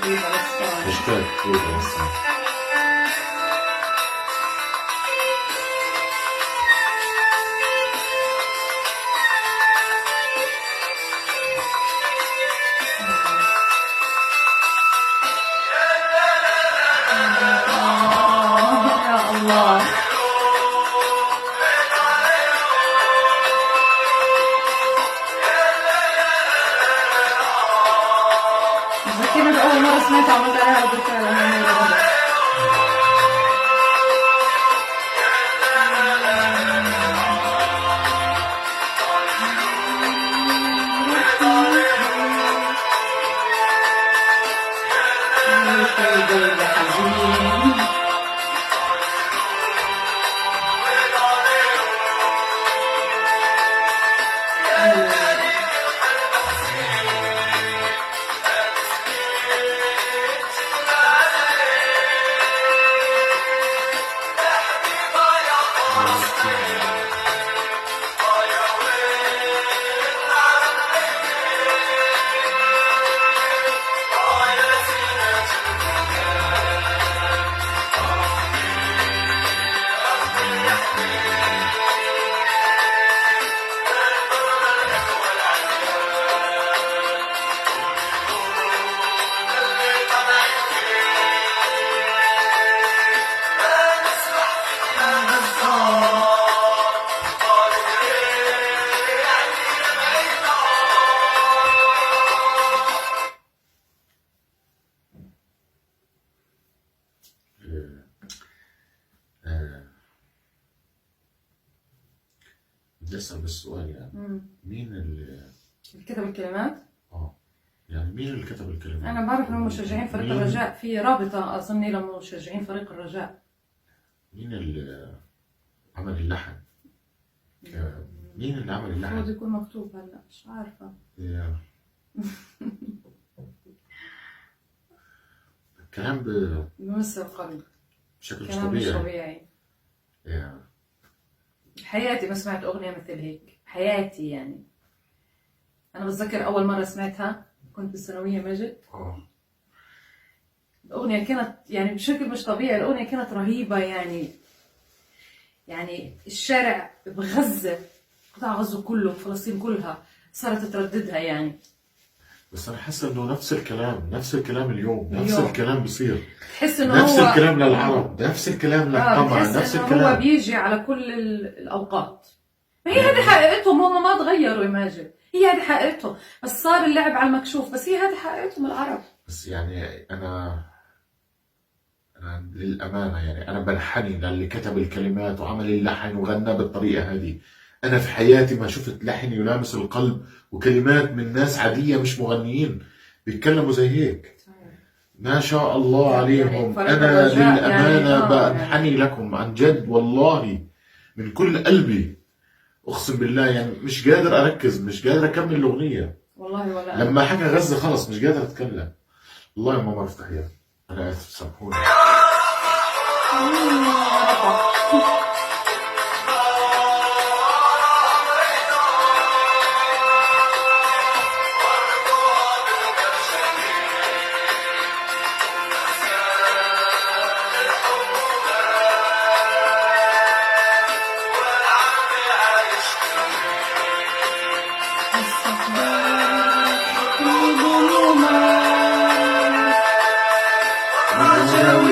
في فلسطين. هاشتاج في فلسطين. يا الله. ذكرني بأول مرة سمعت عملت عليها ردة فعل أنا. بدي أسأل بس سؤال، يعني مين اللي كتب الكلمات؟ يعني مين اللي كتب الكلمات؟ أنا بعرف إنهم مشجعين فريق الرجاء، في رابطة أظني لمشجعين فريق الرجاء. مين اللي عمل اللحن؟ مين اللي عمل اللحن؟ المفروض يكون مكتوب هلا، مش عارفة. الكلام بمس القلب بشكل مش كلام طبيعي. مش طبيعي. حياتي ما سمعت أغنية مثل هيك، حياتي يعني. أنا بتذكر أول مرة سمعتها كنت بالثانوية ماجد. الأغنية كانت يعني بشكل مش طبيعي، الأغنية كانت رهيبة يعني الشارع بغزة، قطاع غزة كله، فلسطين كلها صارت ترددها يعني. بس أنا حاسس إنه نفس الكلام اليوم، نفس الكلام بصير، تحس إنه نفس هو الكلام للعرب، نفس الكلام للطمع، نفس الكلام. هو بيجي على كل الأوقات. ما هي هذه حقيقتهم، هم ما تغيروا يا ماجد، هي هذه حقيقتهم، بس صار اللعب على المكشوف، بس هي هذه حقيقتهم العرب. بس يعني أنا للأمانة يعني أنا بنحني للي كتب الكلمات وعمل اللحن وغنى بالطريقة هذه. أنا في حياتي ما شفت لحن يلامس القلب وكلمات من ناس عادية مش مغنيين بيتكلموا زي هيك. ما شاء الله عليهم. أنا للأمانة بنحني لكم عن جد والله من كل قلبي، أقسم بالله. يعني مش قادر أركز، مش قادر أكمل الأغنية والله. ولا لما حكى غزة خلص مش قادر أتكلم. والله يا ماما افتح يا أنا آسف سامحوني.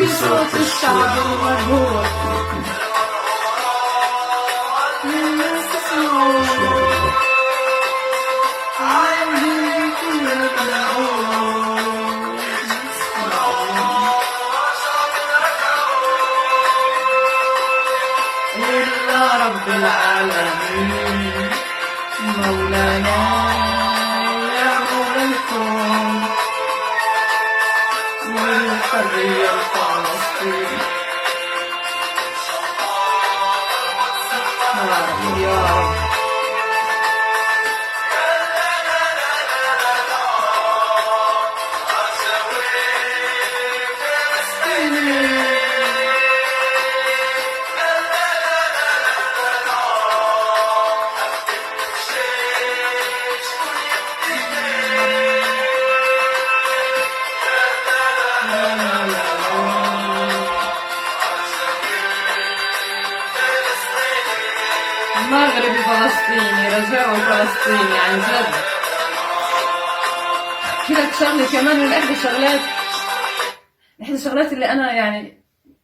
صوت الشعب المرهوب الناس تسمعوا عايزين إلا رب العالمين مولانا يا مولى الكون والحرية الفلسطينية. يا رب فلسطيني، رجعوا فلسطيني عن جد. في لك شغله كمان من احدى الشغلات اللي انا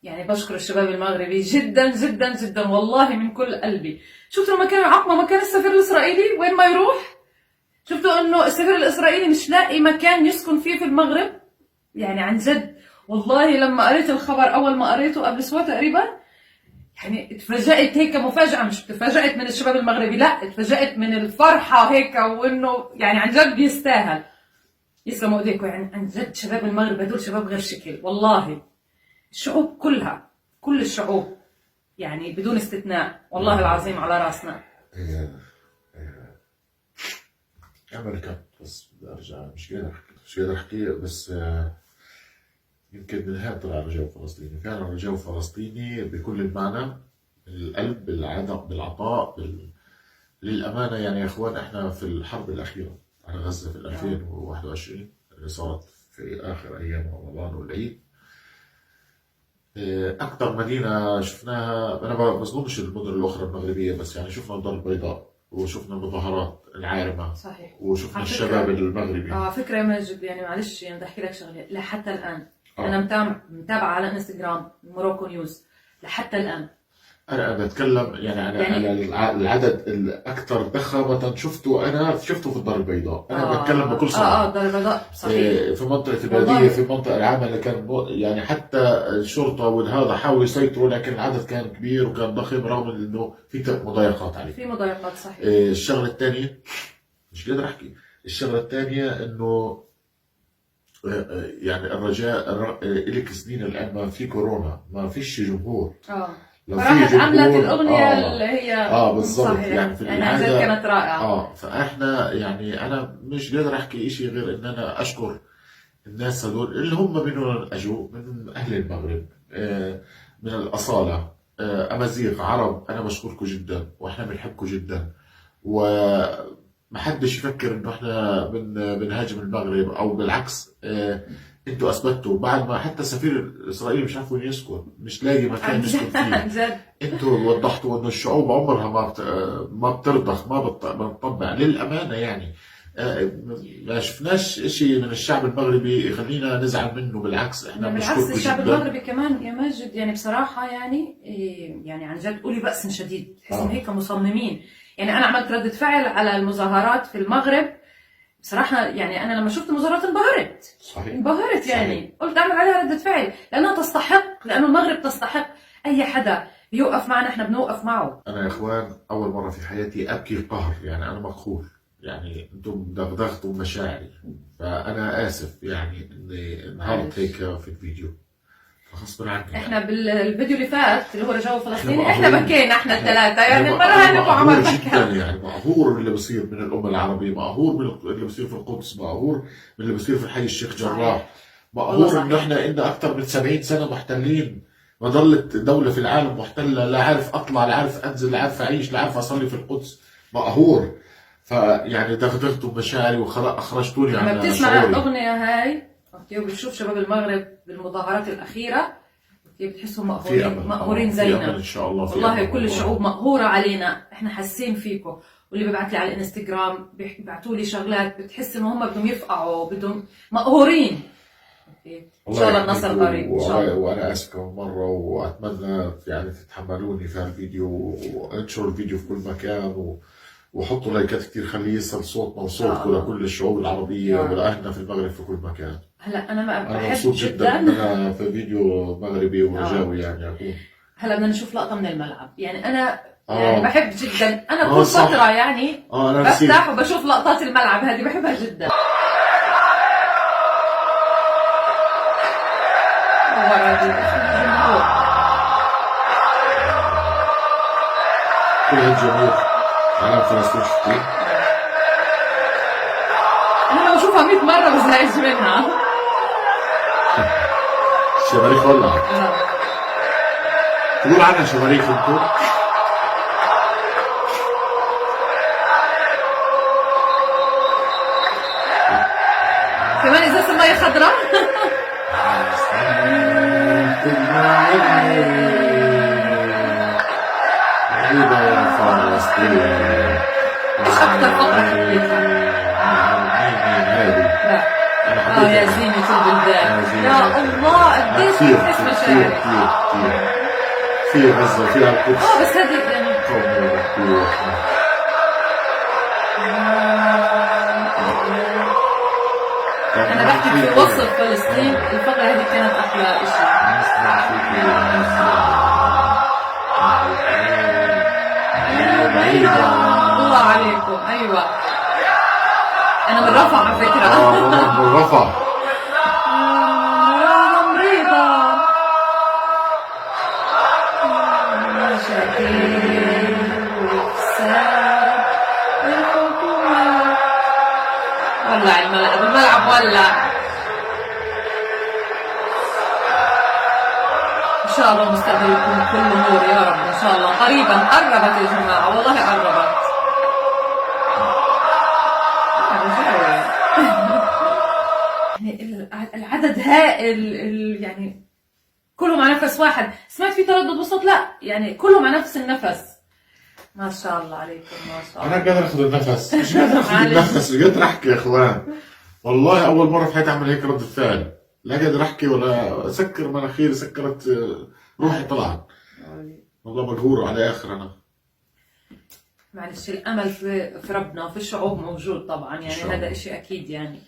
يعني بشكر الشباب المغربي جدا جدا جدا والله من كل قلبي. شفتوا لما كانوا يعقموا مكان السفير الاسرائيلي وين ما يروح؟ شفتوا انه السفير الاسرائيلي مش لاقي مكان يسكن فيه في المغرب؟ يعني عن جد والله لما قريت الخبر اول ما قريته قبل اسبوع تقريبا، يعني اتفاجأت هيك مفاجأة، مش تفاجأت من الشباب المغربي، لا اتفاجأت من الفرحة هيك، وانه يعني عن جد بيستاهل. يسلموا ايديكم، يعني عن جد شباب المغرب هدول شباب غير شكل والله. الشعوب كلها، كل الشعوب يعني بدون استثناء والله العظيم على راسنا. أمريكا بس بدي أرجع، مش قادر أحكي بس يمكن من هنا طلع رجاء فلسطيني، فعلا رجاء فلسطيني بكل المعنى، بالقلب، بالعدم، بالعطاء، للأمانة. يعني يا إخوان إحنا في الحرب الأخيرة على غزة في 2021 اللي صارت في آخر أيام رمضان والعيد، أكثر مدينة شفناها، أنا ما بظنش المدن الأخرى المغربية، بس يعني شفنا الدار البيضاء وشفنا المظاهرات العارمة، صحيح. وشفنا الشباب المغربي. فكرة يا ماجد، يعني معلش يعني بدي أحكي لك شغلة، لحتى الآن أنا متابعة على انستغرام موروكو نيوز لحتى الآن. أنا بتكلم يعني على العدد الأكثر ضخامة شفته في الدار البيضاء. أنا بتكلم بكل صراحة. الدار البيضاء صحيح. في منطقة البلدية، في المنطقة العامة اللي كان يعني حتى الشرطة والهذا حاولوا يسيطروا، لكن العدد كان كبير وكان ضخم، رغم إنه في مضايقات عليه. في مضايقات صحيح. الشغلة الثانية مش قادر أحكي. الشغلة الثانية إنه يعني الرجاء إلك سنين الآن ما في كورونا، ما فيش جمهور. لو راحت عملت الأغنية اللي هي بالضبط، يعني في العادة كانت رائعة. فإحنا يعني أنا مش قادر أحكي إشي غير إن أنا أشكر الناس هذول اللي هم منهم أجوا من أهل المغرب، من الأصالة، أمازيغ، عرب. أنا بشكركم جدا وإحنا بنحبكم جدا، ومحدش يفكر إنه إحنا بنهاجم المغرب أو بالعكس. انتوا اثبتوا بعد ما حتى السفير الاسرائيلي مش عارف وين يسكن، مش لاقي مكان يسكن فيه. انتوا وضحتوا انه الشعوب عمرها ما بترضخ، ما بتطبع للامانه. يعني ما شفناش شيء من الشعب المغربي يخلينا نزعل منه، بالعكس احنا بنشكركم جدا. بالعكس الشعب المغربي كمان يا ماجد، يعني بصراحه يعني عن جد قولي بأس شديد، تحسهم هيك مصممين. يعني انا عملت ردة فعل على المظاهرات في المغرب بصراحة، يعني أنا لما شفت المظاهرات انبهرت. صحيح. انبهرت يعني. صحيح. قلت أعمل عليها ردة فعل لأنها تستحق، لأنه المغرب تستحق. أي حدا بيوقف معنا إحنا بنوقف معه. أنا يا إخوان أول مرة في حياتي أبكي قهر، يعني أنا مقهور، يعني أنتم دغدغتوا مشاعري، فأنا آسف يعني إني انهارت هيك في الفيديو، غصبا عني. احنا بالفيديو اللي فات اللي هو رجاء فلسطيني احنا بكينا احنا الثلاثه، يعني المره هاي نبغى عمر جدا، يعني مقهور من اللي بصير من الامه العربيه، مقهور من اللي بصير في القدس، مقهور من اللي بصير في حي الشيخ جراح، مقهور انه احنا عندنا اكثر من 70 سنه محتلين، ما ضلت دوله في العالم محتله، لا عارف اطلع، لا عارف انزل، لا عارف اعيش، لا عارف اصلي في القدس. مقهور. فيعني دغدغتوا مشاعري واخرجتوني عن لما بتسمع الاغنيه هاي وبتشوف شباب المغرب بالمظاهرات الاخيره بتحسهم مقهورين زينا. ان شاء الله. والله كل الشعوب مقهوره علينا، احنا حاسين فيكم. واللي بيبعت لي على الانستغرام بيبعتوا لي شغلات بتحس انه هم بدهم يفقعوا، بدهم مقهورين. ان شاء الله النصر قريب ان شاء الله. وانا اسف كم مره، واتمنى يعني تتحملوني في هالفيديو، وانشروا الفيديو في كل مكان، وحطوا لايكات كثير، خليه يصل صوتنا وصوتكم لكل الشعوب العربيه ولاهلنا في المغرب في كل مكان. هلا انا مبسوط جدا انا في فيديو مغربي ورجاوي يعني اكون. هلا بدنا نشوف لقطه من الملعب، يعني انا يعني بحب جدا، انا كل فتره يعني بفتح وبشوف لقطات الملعب هذه، بحبها جدا. كل هالجمهور على فلسطين شفتي؟ انا بشوفها 100 مره بزهقش منها. الشماريخ ولعت. تقول عنها شماريخ انتو؟ كمان ازازة المية خضراء. يا فلسطين اكثر فقره حبيتها؟ لا يا زينة البلدان، يا الله قديش بتحس مشاعرك. كثير غزة فيها القدس. بس هذه يعني انا بحكي في وصف فلسطين، الفقره هذه كانت احلى شيء. الله عليكم. ايوه انا من رفح على فكره. من رفح. مريضه مشاكل وفساد الحكومه. ولع الملعب ولع. ان شاء الله المستقبل يكون كله نور يا رب، ان شاء الله قريبا. قربت يا جماعه، والله قربت. يعني العدد هائل، يعني كلهم على نفس واحد. سمعت في تردد وسط؟ لا يعني كلهم على نفس النفس. ما شاء الله عليكم، ما شاء الله. انا قادر اخذ النفس، مش قادر اخذ النفس، مش قادر احكي يا اخوان. والله اول مره في حياتي اعمل هيك ردة فعل، لا قادر احكي ولا اسكر مناخيري، سكرت روحي طلعت. والله مقهور على اخر انا. معلش الامل في ربنا وفي الشعوب موجود طبعا، يعني هذا اشي اكيد يعني.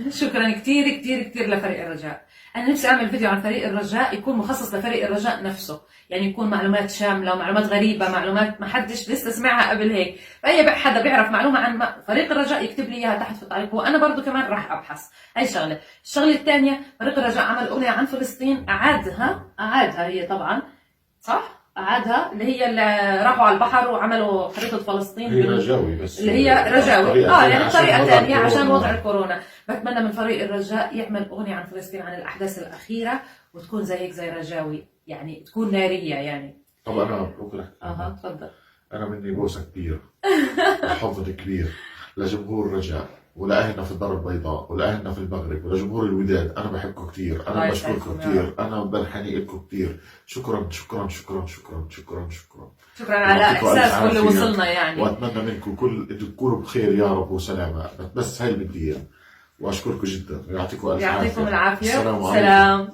شكرا كثير كثير كثير لفريق الرجاء. انا نفسي اعمل فيديو عن فريق الرجاء يكون مخصص لفريق الرجاء نفسه، يعني يكون معلومات شامله ومعلومات غريبه، معلومات ما حدش لسه سمعها قبل هيك. فاي حدا بيعرف معلومه عن فريق الرجاء يكتب لي اياها تحت في التعليق، وانا برضو كمان راح ابحث. هاي شغله. الشغله الثانيه، فريق الرجاء عمل اغنيه عن فلسطين، اعادها هي طبعا، صح؟ أعادها، اللي هي اللي راحوا على البحر وعملوا خريطة فلسطين. هي رجاوي بس، اللي هي رجاوي. يعني بطريقة ثانية عشان وضع الكورونا. بتمنى من فريق الرجاء يعمل أغنية عن فلسطين، عن الأحداث الأخيرة، وتكون زي هيك زي رجاوي، يعني تكون نارية يعني. طب أنا ممكن أحكي؟ تفضل. أنا مني بوسة كبير وحضن كبير لجمهور الرجاء، ولأهلنا في الدار البيضاء، ولأهلنا في المغرب، ولجمهور الوداد. أنا بحبكم كثير، أنا بشكركم كثير، أنا بنحني لكم كثير. شكرا شكرا شكرا شكرا شكرا شكرا شكرا على إحساسكم اللي وصلنا يعني. وأتمنى منكم تكونوا بخير يا رب وسلامة، بس هاي اللي بدي إياه. وأشكركم جدا، يعطيكم العافية. السلام عليكم.